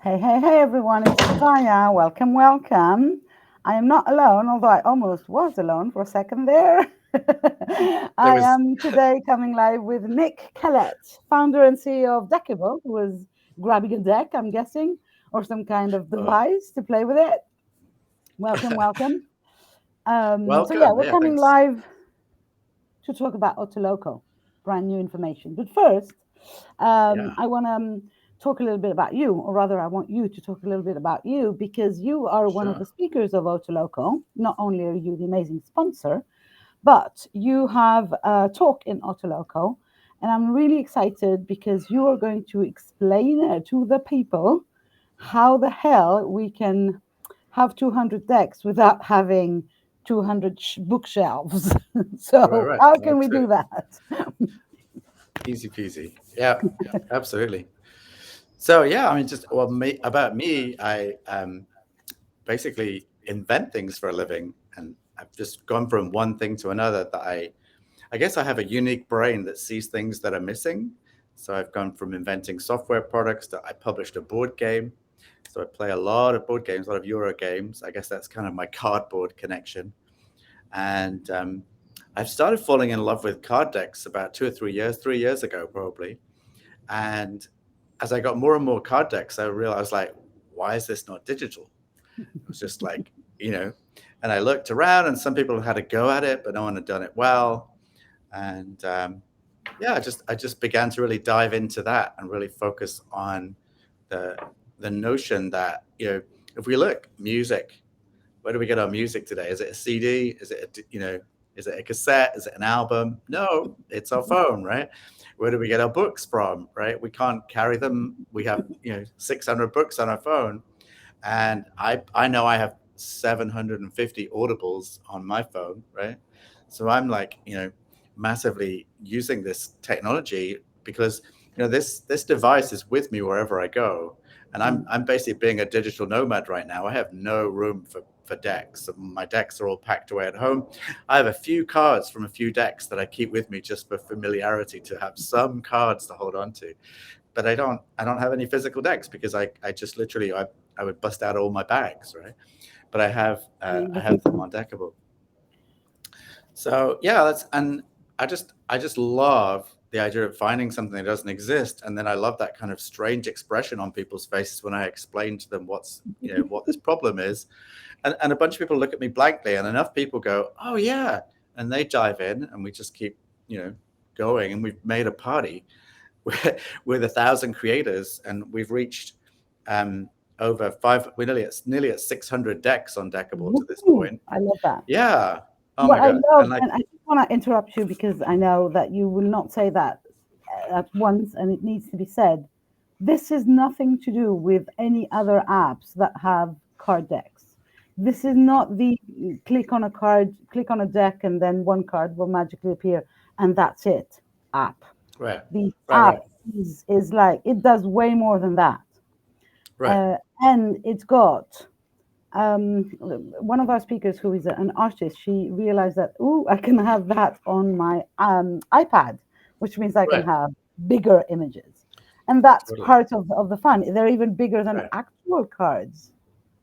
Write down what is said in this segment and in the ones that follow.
Hey, everyone, it's TONYA. Welcome. I am not alone, although I almost was alone for a second there. There I was am today coming live with Nick Kellet, founder and CEO of Deckible, who is grabbing a deck, I'm guessing, or some kind of oh, device to play with it. Welcome. So, welcome. we're Yeah, coming thanks. live to talk about OTALOCO, brand new information. But first, Yeah, I want to talk a little bit about you, or rather, I want you to talk a little bit about you because you are one of the sure. speakers of OTALOCO. Not only are you the amazing sponsor, but you have a talk in OTALOCO. And I'm really excited because you are going to explain to the people how the hell we can have 200 decks without having 200 bookshelves. Right, So, right. how can That's we do it. that? Easy peasy. Yeah, absolutely. So yeah, I mean, just well, about me, I basically invent things for a living, and I've just gone from one thing to another. I guess I have a unique brain that sees things that are missing. So I've gone from inventing software products to I published a board game. So I play a lot of board games, a lot of Euro games. I guess that's kind of my cardboard connection. And I've started falling in love with card decks about 2 or 3 years, 3 years ago probably. And as I got more and more card decks, I realized like, why is this not digital? It was just like, you know, and I looked around and some people had a go at it, but no one had done it well. And yeah, I just began to really dive into that and really focus on the the notion that if we look music, where do we get our music today? Is it a CD? Is it is it a cassette? Is it an album? No, it's our phone, right? Where do we get our books from? Right? We can't carry them. We have 600 books on our phone, and I know I have 750 audibles on my phone, right? So I'm like massively using this technology because this device is with me wherever I go, and I'm basically being a digital nomad right now. I have no room for decks. My decks are all packed away at home. I have a few cards from a few decks that I keep with me just for familiarity to have some cards to hold on to, but I don't have any physical decks because I just literally I would bust out all my bags, right? But I have them on Deckable. So yeah, that's and I just love the idea of finding something that doesn't exist, and then I love that kind of strange expression on people's faces when I explain to them what this problem is, and a bunch of people look at me blankly, and enough people go, oh yeah, and they dive in, and we just keep you know going, and we've made a party with 1,000 creators, and we've reached over five. We're nearly at 600 decks on Deckable to this Woohoo! point. I love that. Yeah. Oh What my I god. love, And like, and I just want to interrupt you because I know that you will not say that at once, and it needs to be said. This is nothing to do with any other apps that have card decks. This is not the click on a card, click on a deck, and then one card will magically appear, and that's it app. right, The right, app right, is like it does way more than that, right. and it's got one of our speakers who is an artist, she realized that, oh, I can have that on my iPad, which means I can Right. have bigger images. And that's Totally. part of the fun. They're even bigger than Right. actual cards,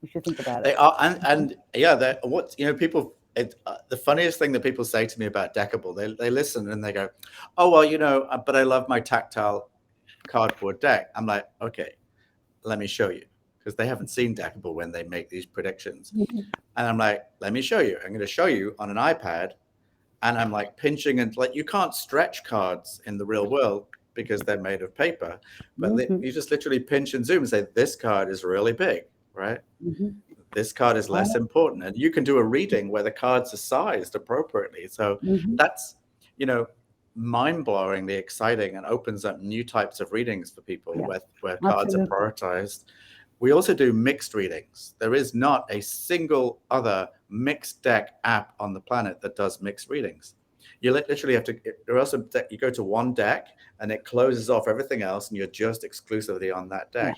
if you think about They it. are, and yeah, they what people. The funniest thing that people say to me about Deckable, they listen and they go, "Oh well, but I love my tactile cardboard deck." I'm like, "Okay, let me show you," because they haven't seen Deckable when they make these predictions, Mhm. and I'm like, "Let me show you. I'm going to show you on an iPad." And I'm like pinching and like you can't stretch cards in the real world because they're made of paper, but Mhm. you just literally pinch and zoom and say this card is really big, right? Mhm. This card is less Oh, important, and you can do a reading where the cards are sized appropriately. So mhm. that's you know mind-blowingly exciting and opens up new types of readings for people Yeah, where cards are absolutely. prioritized. We also do mixed readings. There is not a single other mixed deck app on the planet that does mixed readings. You literally have to, or else you go to one deck and it closes off everything else, and you're just exclusively on that Yeah. deck.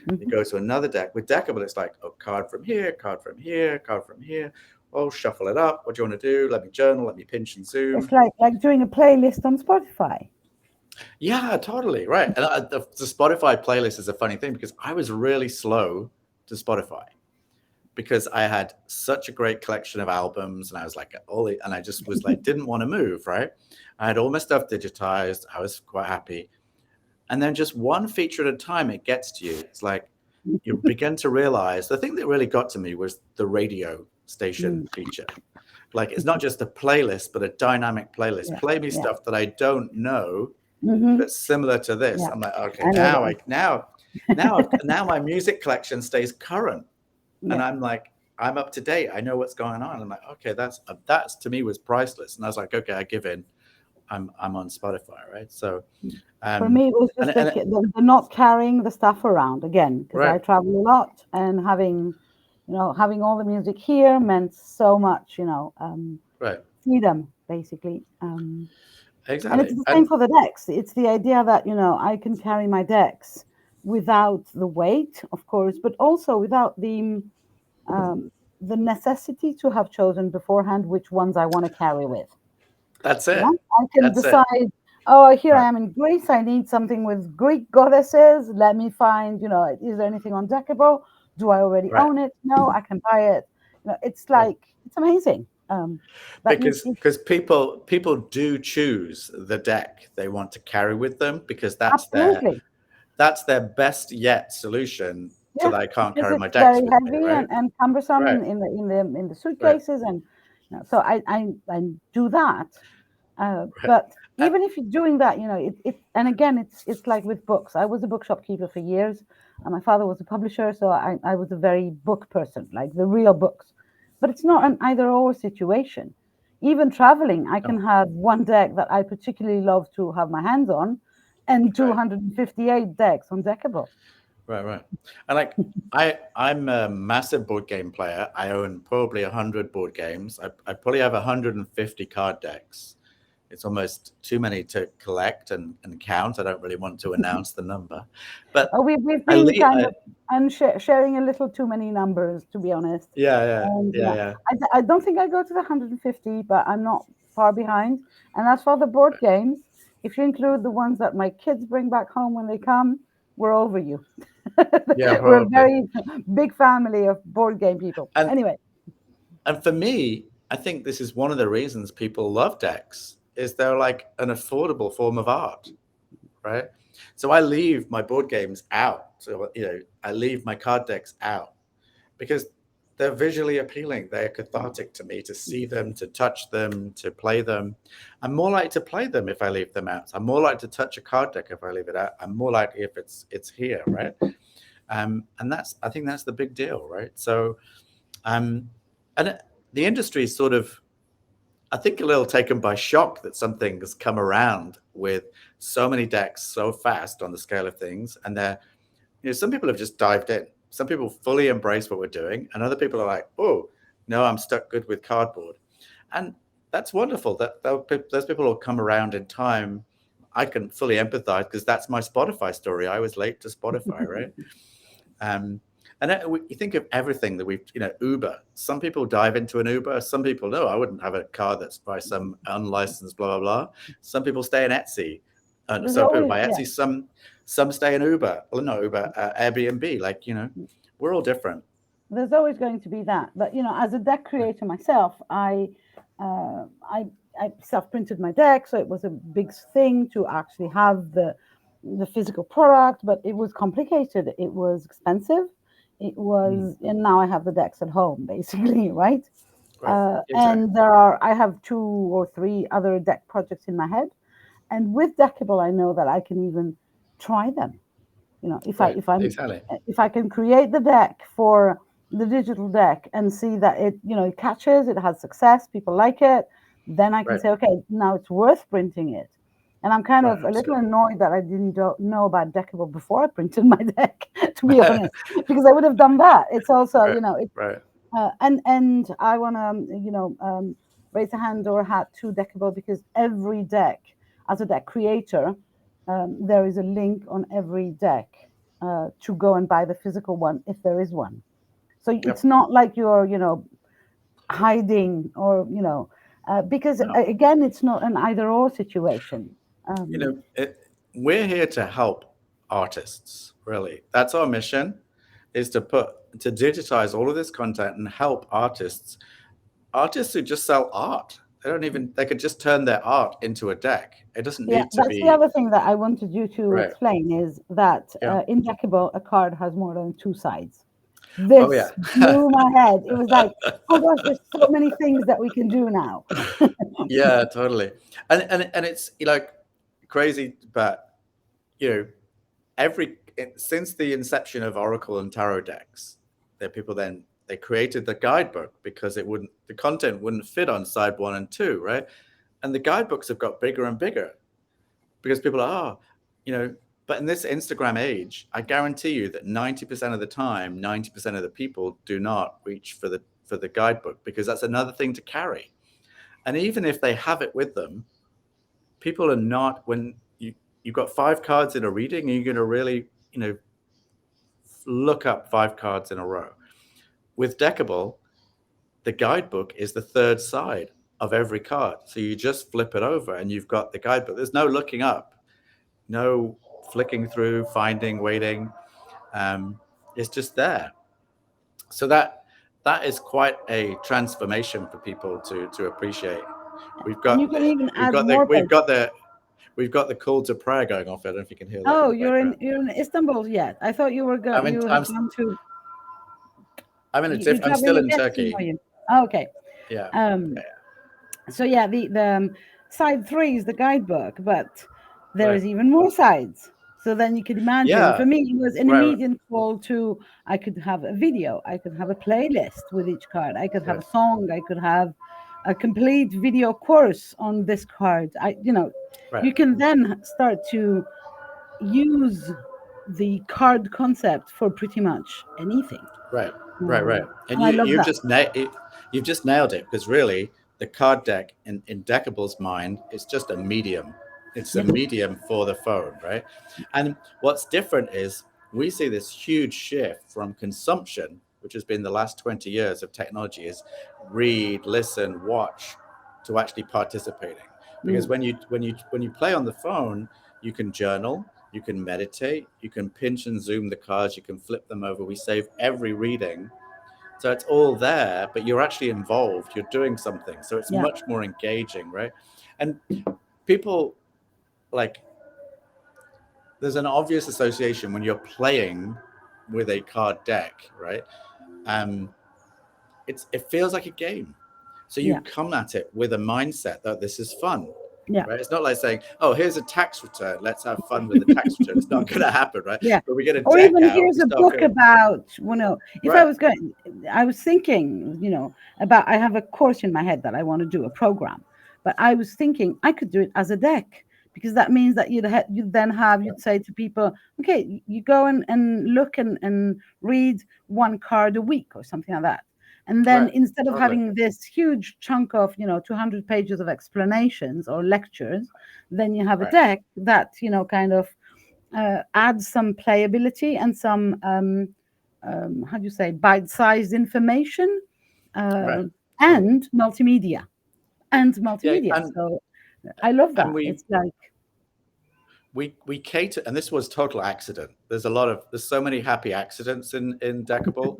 You Mhm. go to another deck. With Deckable, it's like, oh, card from here, card from here, card from here. Oh, shuffle it up. What do you want to do? Let me journal. Let me pinch and It's zoom. like doing a playlist on Spotify. Yeah, totally. Right. And the Spotify playlist is a funny thing because I was really slow to Spotify because I had such a great collection of albums and I was like, and I just was like, didn't want to move. Right. I had all my stuff digitized. I was quite happy. And then just one feature at a time, it gets to you. It's like you begin to realize the thing that really got to me was the radio station Mm. feature. Like it's not just a playlist, but a dynamic playlist. Yeah, Play me yeah. stuff that I don't know Mm-hmm. that's similar to this. Yeah, I'm like, okay, I know that. now my music collection stays current, and Yeah. I'm like, I'm up to date. I know what's going on. I'm like, okay, that's to me was priceless. And I was like, okay, I give in. I'm on Spotify, right? So, For um, me, it was and just and the not carrying the stuff around again, because I right, travel a lot, and having all the music here meant so much, right, freedom, basically. And it's exactly, the same and for the decks. It's the idea that, I can carry my decks without the weight, of course, but also without um, the necessity to have chosen beforehand which ones I want to carry with. that's Yeah, it. I can That's it. decide, oh, here I Right, am in Greece. I need something with Greek goddesses. Let me find, is there anything on Deckible? Do I already right, own it? No, I can buy it. It's right. like, it's amazing. But Because people do choose the deck they want to carry with them because absolutely. that's their best yet solution to Yeah, that I can't because carry my it's very decks with me, heavy right? and cumbersome Right, in the right, suitcases, and so I do that. right. But Uh, even if you're doing that, and again, it's like with books. I was a bookshop keeper for years, and my father was a publisher, so I was a very book person, like the real books. But it's not an either or situation. Even traveling, I can oh, have one deck that I particularly love to have my hands on, and right, 258 decks on Deckable. right, right. And like I'm a massive board game player. I own probably 100 board games. I probably have 150 card decks. It's almost too many to collect and count. I don't really want to announce the number, but We've I been leave. kind of sharing a little too many numbers, to be honest. Yeah, yeah, And yeah, yeah. I don't think I go to the 150, but I'm not far behind. And as for the board games, if you include the ones that my kids bring back home when they come, we're over you. Yeah, We're a probably. very big family of board game people. And Anyway, and for me, I think this is one of the reasons people love decks is they're like an affordable form of art, right? So I leave my board games out. So I leave my card decks out because they're visually appealing. They're cathartic to me to see them, to touch them, to play them. I'm more likely to play them if I leave them out. I'm more likely to touch a card deck if I leave it out. I'm more likely if it's here, right? And I think that's the big deal, right? So um, and the industry is sort of, I think, a little taken by shock that something has come around with so many decks so fast on the scale of things. And some people have just dived in. Some people fully embrace what we're doing, and other people are like, "Oh, no, I'm stuck good with cardboard," and that's wonderful. Those people will come around in time. I can fully empathize because that's my Spotify story. I was late to Spotify, right? Um, and you think of everything that Uber. Some people dive into an Uber. Some people, no, I wouldn't have a car that's by some unlicensed blah blah blah. Some people stay in Etsy. there's Some people always, buy yeah, Etsy. Some stay in Uber. Well, not Uber, Airbnb. Like we're all different. there's always going to be that. But as a deck creator myself, uh, I I self-printed my deck, so it was a big thing to actually have the physical product. But it was complicated. It was expensive. It Mm, was, and now I have the decks at home, basically, right? right. Exactly. And I have 2 or 3 other deck projects in my head, and with Deckable, I know that I can even try them. If I Right. if I'm Exactly. if I can create the deck for the digital deck and see that it catches, it has success, people like it, then I can Right. say, okay, now it's worth printing it. And I'm kind Right. of a little Absolutely. annoyed that I didn't know about Deckable before I printed my deck, to be honest, because I would have done that. It's also, Right. Right. and I want to, raise a hand or a hat to Deckable, because every deck, as a deck creator, there is a link on every deck to go and buy the physical one if there is one. So it's Yep. not like you're, hiding, or, because No. again, it's not an either or situation. You Um, know, it, we're here to help artists. Really, that's our mission, is to digitize all of this content and help artists who just sell art. They could just turn their art into a deck. It doesn't Yeah, need to that's the be other thing that I wanted you to right. explain is that Yeah. in Deckible, a card has more than two sides. Oh yeah. This blew my head. It was like, oh gosh, there's so many things that we can do now. Yeah, totally. And it's crazy, but you know, since the inception of Oracle and Tarot decks, that people then they created the guidebook because the content wouldn't fit on side 1 and 2, right? And the guidebooks have got bigger and bigger because people are, but in this Instagram age, I guarantee you that 90% of the time, 90% of the people do not reach for the guidebook because that's another thing to carry. And even if they have it with them, people are not, when you've got 5 cards in a reading, and you're going to really, look up 5 cards in a row. With Deckible, the guidebook is the third side of every card. So you just flip it over and you've got the guidebook. There's no looking up, no flicking through, finding, waiting. It's just there. So that is quite a transformation for people to appreciate. We've And got you can even we've add got the more we've pages. got the we've got the call to prayer going off. I don't know if you can hear that in Oh, the background. you're in Istanbul yet? I thought you were I'm in you I'm had gone to I'm in a you're I'm still traveling in again soon, Turkey. are you? Oh, okay. Yeah. Um, so yeah, the side 3 is the guidebook, but there Right. is even more sides. So then you could imagine. Yeah. For me, it was an Right. immediate call to. I could have a video. I could have a playlist with each card. I could have Right. a song. I could have a complete video course on this card. Right. You can then start to use the card concept for pretty much anything. Right. Right. And And I love that. you've just nailed it, because really the card deck in Deckable's mind is just a medium. It's a Yeah. medium for the phone, right? And what's different is we see this huge shift from consumption, which has been the last 20 years of technology, is read, listen, watch, to actually participating. Because when you play on the phone, you can journal, you can meditate, you can pinch and zoom the cards, you can flip them over. We save every reading. So it's all there, but you're actually involved, you're doing something. So it's Yeah. much more engaging, right? And people, like, there's an obvious association when you're playing with a card deck, right? It feels like a game. So you Yeah. come at it with a mindset that this is fun. Yeah. Right? It's not like saying, "Oh, here's a tax return. Let's have fun with the tax return." It's not going to happen, right? Yeah. But we get a Or deck even out. here's We a start book going, about, if I right, was going, I was thinking, about, I have a course in my head that I want to do a program, but I was thinking I could do it as a deck, because that means that you'd say to people, okay, you go and look and read one card a week or something like that. And then right, instead of totally, having this huge chunk of, 200 pages of explanations or lectures, then you have a right, deck that, kind of adds some playability and some how do you say, bite-sized information, uh, right, totally. and multimedia Yeah, So I love and that. It's like, we cater, and this was total accident. There's so many happy accidents in Deckable,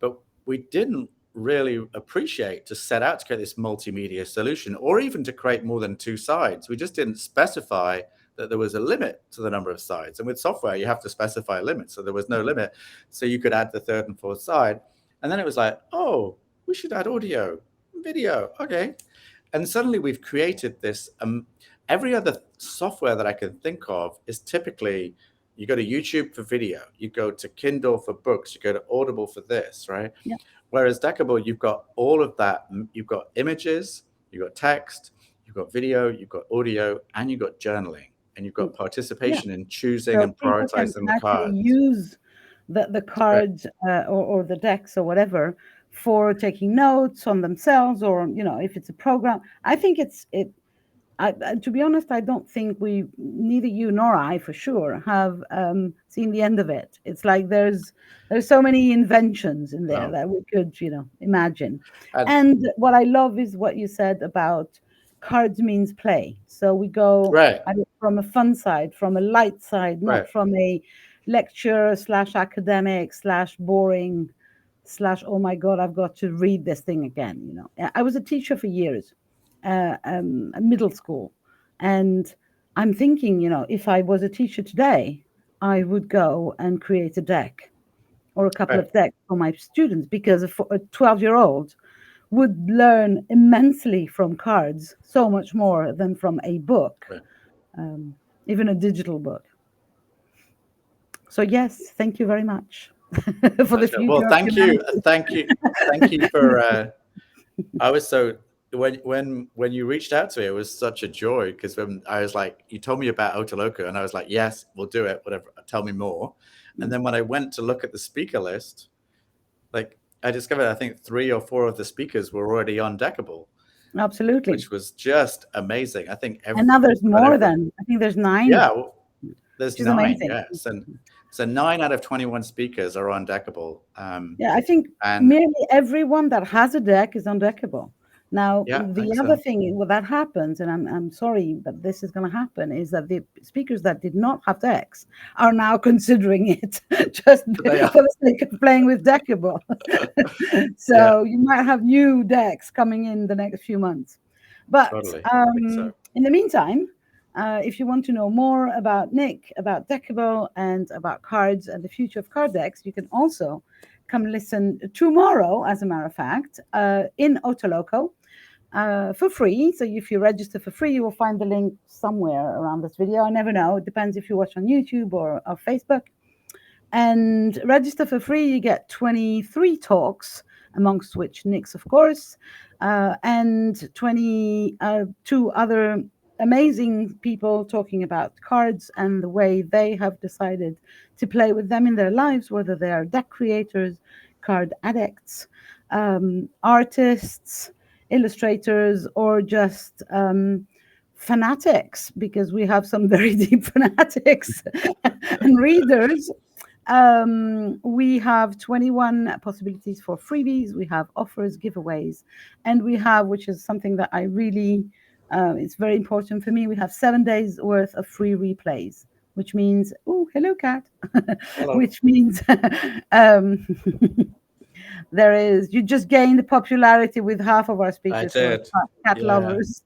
but we didn't really appreciate to set out to create this multimedia solution, or even to create more than 2 sides. We just didn't specify that there was a limit to the number of sides. And with software, you have to specify a limit. So there was no limit. So you could add the 3rd and 4th side. And then it was like, oh, we should add audio, video. Okay. And suddenly we've created this. Every other software that I can think of is typically, you go to YouTube for video, you go to Kindle for books, you go to Audible for this, right? yeah, Whereas Deckible, you've got all of that. You've got images, you've got text, you've got video, you've got audio, and you've got journaling, and you've got yeah. participation in choosing So and people can prioritizing the actually cards. use the Right. cards, or the decks or whatever, for taking notes on themselves, or if it's a program. I think to be honest, I don't think neither you nor I, for sure, have seen the end of it. It's like there's so many inventions in there No. that we could, imagine. And And what I love is what you said about cards means play. So we go. right. from a fun side, from a light side, not Right. from a lecture / academic / boring / oh my God, I've got to read this thing again. I was a teacher for years, middle school, and I'm thinking, if I was a teacher today, I would go and create a deck or a couple Right. of decks for my students, because a 12-year-old would learn immensely from cards, so much more than from a book, Right. even a digital book. So yes, thank you very much for the Pleasure. Well, future of thank you. humanity. Thank you for I was so when you reached out to me, it was such a joy, because when I was like, you told me about OTALOCO, and I was like, yes, we'll do it, whatever, tell me more. And then when I went to look at the speaker list, like, I discovered I think 3 or 4 of the speakers were already on Deckible, Absolutely. which was just amazing. I think And now there's more than, I think there's 9. Yeah, well, there's which is 9. amazing. Yes, and so 9 out of 21 speakers are on Deckible. Yeah, I think and nearly everyone that has a deck is on Deckible. Now, yeah, I the think other so. thing well, that happens, and I'm sorry, but this is going to happen, is that the speakers that did not have decks are now considering it just for the sake of playing with Deckible. So you might have new decks coming in the next few months. But Totally. I think so. in the meantime, if you want to know more about Nick, about Deckible, and about cards and the future of card decks, you can also come listen tomorrow, as a matter of fact, in OTALOCO for free. So if you register for free, you will find the link somewhere around this video. I never know. It depends if you watch on YouTube or Facebook. And register for free, you get 23 talks, amongst which Nick's, of course, and 22 other amazing people talking about cards and the way they have decided to play with them in their lives, whether they are deck creators, card addicts, artists, illustrators, or just fanatics, because we have some very deep fanatics and readers. We have 21 possibilities for freebies. We have offers, giveaways, and we have, which is something that I really, it's very important for me, we have 7 days worth of free replays, which means, oh, hello, cat. Hello. Which means you just gained popularity with half of our speakers. I did. Cat lovers.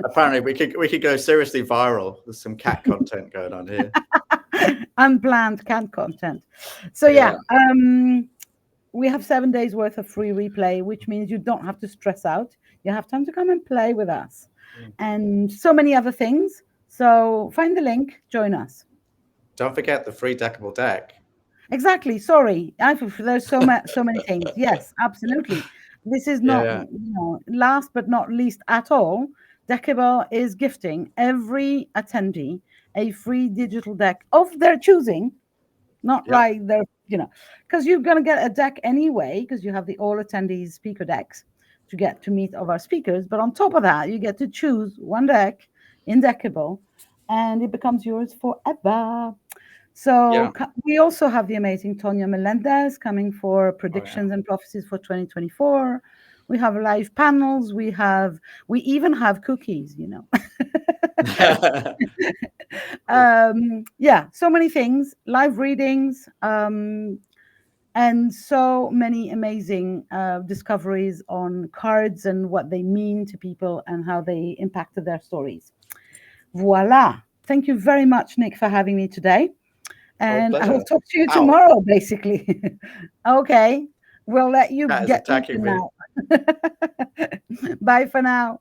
Apparently, we could go seriously viral. There's some cat content going on here. Unplanned cat content. So we have 7 days worth of free replay, which means you don't have to stress out. You have time to come and play with us, and so many other things. So find the link, join us. Don't forget the free Deckible deck. Exactly. Sorry, there's so many things. Yes, absolutely. This is not, last but not least at all. Deckible is gifting every attendee a free digital deck of their choosing, not like they're, because you're going to get a deck anyway, because you have the all attendees speaker decks to get to meet of our speakers. But on top of that, you get to choose one deck in Deckible, and it becomes yours forever. So we also have the amazing TONYA Melendez coming for predictions and prophecies for 2024. We have live panels. We even have cookies, so many things, live readings, and so many amazing discoveries on cards and what they mean to people and how they impacted their stories. Voila. Thank you very much, Nick, for having me today. And I will talk to you tomorrow, basically. Okay. We'll let you get eaten now. Bye for now.